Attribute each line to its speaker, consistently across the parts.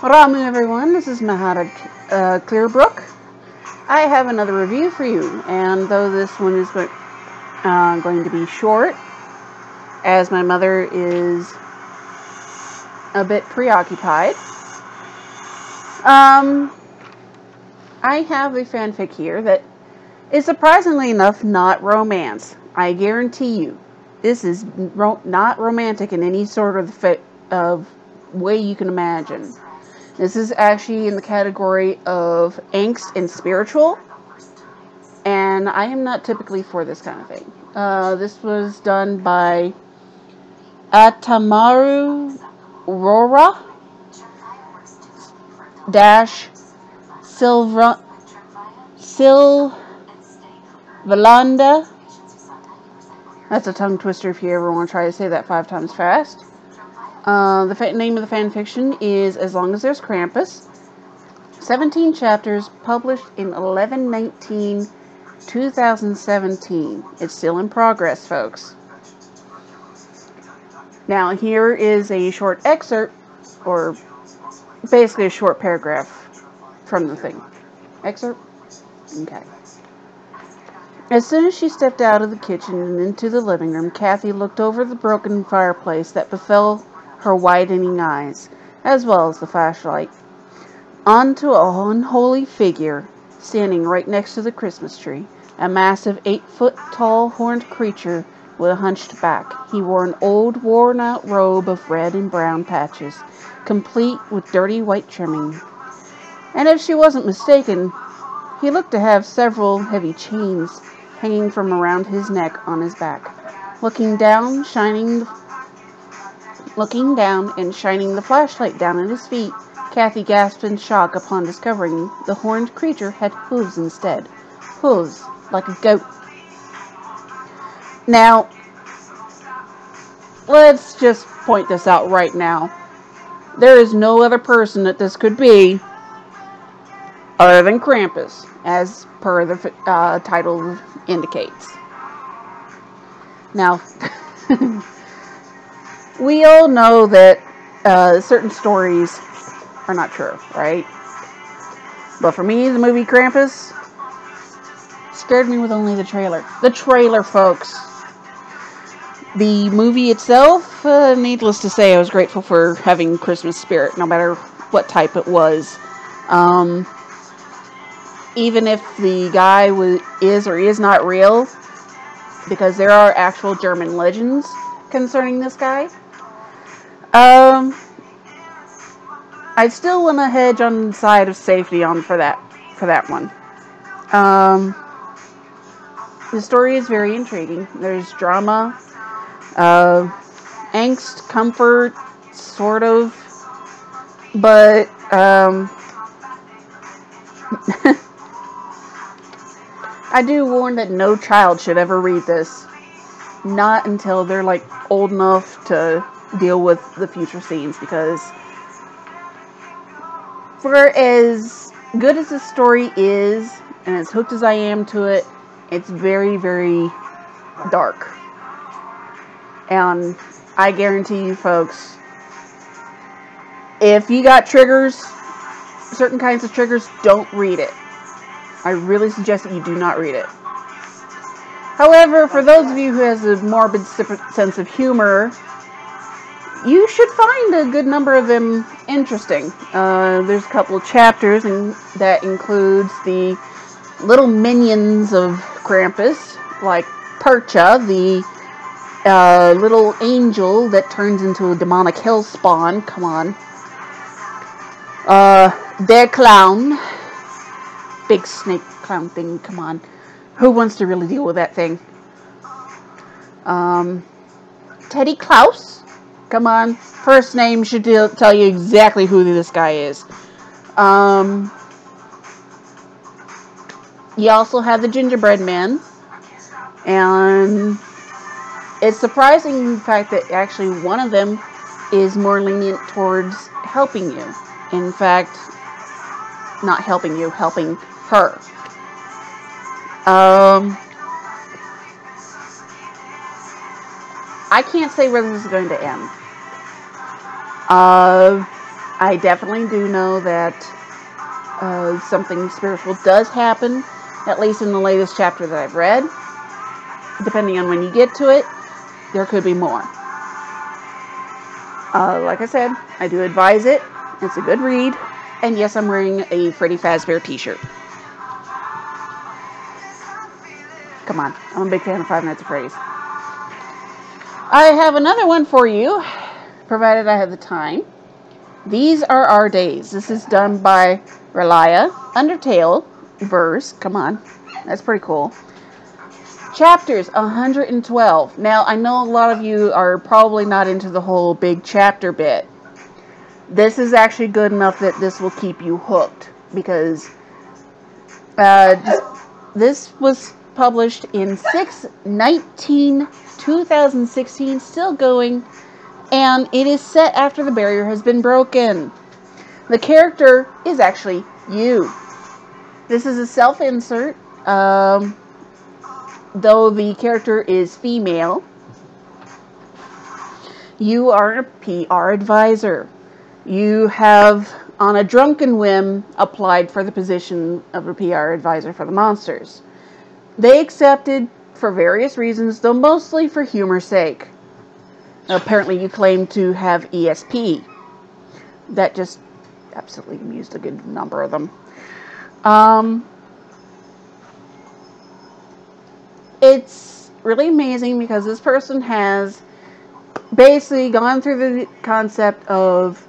Speaker 1: Ramu everyone, this is Mahara Clearbrook. I have another review for you, and though this one is going to be short, as my mother is a bit preoccupied, I have a fanfic here that is surprisingly enough not romance. I guarantee you, this is not romantic in any sort of way you can imagine. This is actually in the category of angst and spiritual, and I am not typically for this kind of thing. This was done by Atamaru Rora dash Silvalanda. That's a tongue twister if you ever want to try to say that 5 times fast. The name of the fanfiction is As Long as There's Krampus. 17 chapters, published in 11/19/2017. It's still in progress, folks. Now, here is a short excerpt, or basically a short paragraph from the thing. Excerpt? Okay. As soon as she stepped out of the kitchen and into the living room, Kathy looked over the broken fireplace that befell her widening eyes, as well as the flashlight, onto an unholy figure standing right next to the Christmas tree, a massive 8-foot-tall horned creature with a hunched back. He wore an old, worn-out robe of red and brown patches, complete with dirty white trimming. And if she wasn't mistaken, he looked to have several heavy chains hanging from around his neck on his back. Looking down and shining the flashlight down at his feet, Kathy gasped in shock upon discovering the horned creature had hooves instead. Hooves, like a goat. Now, let's just point this out right now. There is no other person that this could be other than Krampus, as per the title indicates. Now, we all know that certain stories are not true, right? But for me, the movie Krampus scared me with only the trailer. The trailer, folks. The movie itself, needless to say, I was grateful for having Christmas spirit, no matter what type it was. Even if the guy is or is not real, because there are actual German legends concerning this guy. I still want to hedge on the side of safety for that one. The story is very intriguing. There's drama, angst, comfort, sort of, but I do warn that no child should ever read this. Not until they're like old enough to deal with the future scenes, because for as good as this story is, and as hooked as I am to it, it's very, very dark. And I guarantee you folks, if you got triggers, certain kinds of triggers, don't read it. I really suggest that you do not read it. However, for those of you who has a morbid sense of humor, you should find a good number of them interesting. There's a couple of chapters that includes the little minions of Krampus, like Percha, the little angel that turns into a demonic hell spawn. Come on. Bear Clown. Big snake clown thing. Come on. Who wants to really deal with that thing? Teddy Klaus. Come on. First name should tell you exactly who this guy is. You also have the gingerbread man. And it's surprising the fact that actually one of them is more lenient towards helping you. In fact, not helping you, helping her. I can't say where this is going to end. I definitely do know that something spiritual does happen, at least in the latest chapter that I've read. Depending on when you get to it, there could be more. Like I said, I do advise it. It's a good read. And yes, I'm wearing a Freddy Fazbear t-shirt. Come on, I'm a big fan of Five Nights at Freddy's. I have another one for you, provided I have the time. These Are Our Days. This is done by Relia. Undertale verse. Come on, that's pretty cool. Chapters 112. Now, I know a lot of you are probably not into the whole big chapter bit. This is actually good enough that this will keep you hooked, because this was published in 6/19/2016, still going, and it is set after the barrier has been broken. The character is actually you. This is a self-insert. Though the character is female, you are a PR advisor. You have, on a drunken whim, applied for the position of a PR advisor for the monsters. They accepted for various reasons, though mostly for humor's sake. Apparently you claim to have ESP. That just absolutely amused a good number of them. It's really amazing because this person has basically gone through the concept of,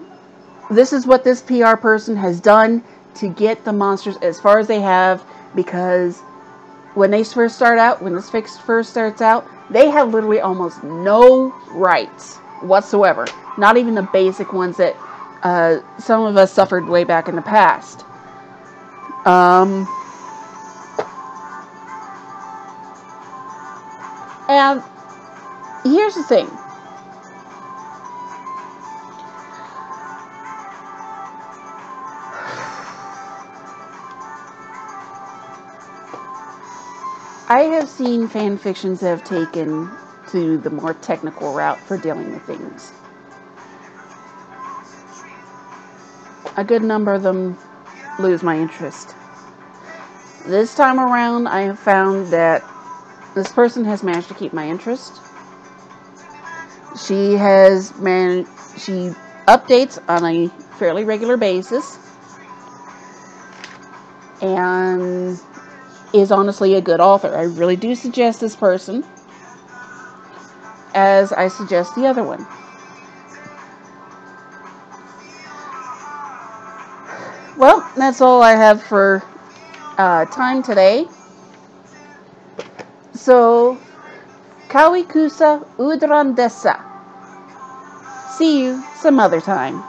Speaker 1: this is what this PR person has done to get the monsters as far as they have, because when they first start out, when this fix first starts out, they have literally almost no rights whatsoever. Not even the basic ones that some of us suffered way back in the past. And here's the thing. I have seen fan fictions that have taken to the more technical route for dealing with things. A good number of them lose my interest. This time around, I have found that this person has managed to keep my interest. She updates on a fairly regular basis, and is honestly a good author. I really do suggest this person, as I suggest the other one. Well, that's all I have for time today. So, Kawikusa Udran Desa. See you some other time.